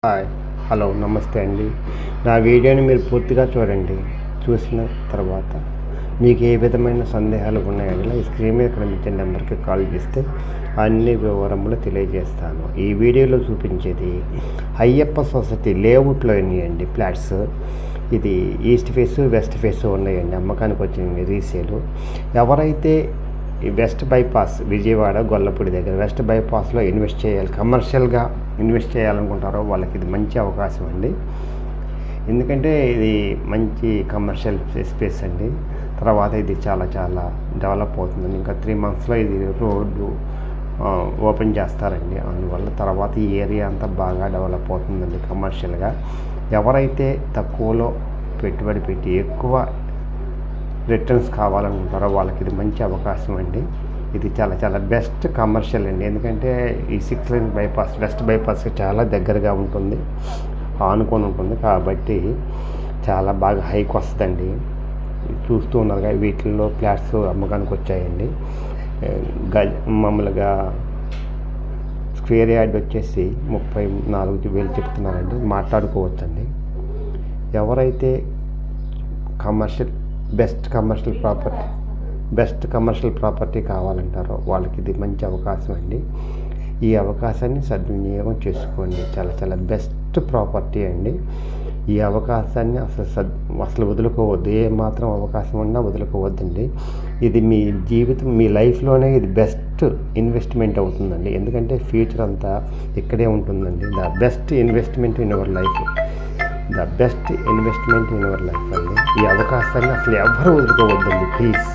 Hi hello నమస్తే అండి. నా వీడియోని మీరు పూర్తిగా చూడండి. చూసిన తర్వాత మీకు ఏ విధమైన సందేహాలు ఉన్నాయో ఈ స్క్రీన్ మీద కనిపించే నెంబర్కి కాల్ చేస్తే అన్ని వివరములు తెలియజేస్తాను. ఈ వీడియోలో చూపించేది అయ్యప్ప సొసైటీ లేఅవుట్లో ఉన్నాయండి ఫ్లాట్స్. ఇది ఈస్ట్ ఫేస్ వెస్ట్ ఫేస్ ఉన్నాయండి, అమ్మకానికి వచ్చింది రీసేలు. ఎవరైతే ఈ వెస్ట్ బైపాస్ విజయవాడ గొల్లపూడి దగ్గర వెస్ట్ బైపాస్లో ఇన్వెస్ట్ చేయాలి, కమర్షియల్గా ఇన్వెస్ట్ చేయాలనుకుంటారో వాళ్ళకి ఇది మంచి అవకాశం అండి. ఎందుకంటే ఇది మంచి కమర్షియల్ స్పేస్ అండి. తర్వాత ఇది చాలా డెవలప్ అవుతుందండి. ఇంకా 3 monthsలో ఇది రోడ్డు ఓపెన్ చేస్తారండి. అందువల్ల తర్వాత ఈ ఏరియా అంతా బాగా డెవలప్ అవుతుందండి కమర్షియల్గా. ఎవరైతే తక్కువలో పెట్టుబడి పెట్టి ఎక్కువ రిటర్న్స్ కావాలనుకుంటారో వాళ్ళకి ఇది మంచి అవకాశం అండి. ఇది చాలా బెస్ట్ కమర్షియల్ అండి. ఎందుకంటే ఈ 6 lane బైపాస్ వెస్ట్ బైపాస్కి చాలా దగ్గరగా ఉంటుంది, ఆనుకొని ఉంటుంది. కాబట్టి చాలా బాగా హైక్ వస్తుందండి. చూస్తూ ఉన్నారుగా వీటిల్లో ఫ్లాట్స్ అమ్మకానికి వచ్చాయండి. మామూలుగా స్క్వేర్ యార్డ్ వచ్చేసి 34,000 చెప్తున్నారండి. మాట్లాడుకోవచ్చండి. ఎవరైతే బెస్ట్ కమర్షియల్ ప్రాపర్టీ కావాలంటారో వాళ్ళకి ఇది మంచి అవకాశం అండి. ఈ అవకాశాన్ని సద్వినియోగం చేసుకోండి. చాలా బెస్ట్ ప్రాపర్టీ అండి. ఈ అవకాశాన్ని అసలు వదులుకోవద్దు. ఏ మాత్రం అవకాశం ఉన్నా వదులుకోవద్దండి. ఇది మీ జీవితం, మీ లైఫ్లోనే ఇది బెస్ట్ ఇన్వెస్ట్మెంట్ అవుతుందండి. ఎందుకంటే ఫ్యూచర్ అంతా ఇక్కడే ఉంటుందండి. The best investment in our life అండి. ఈ అవకాశాన్ని అసలు ఎవరు వదులుకోవద్దండి ప్లీజ్.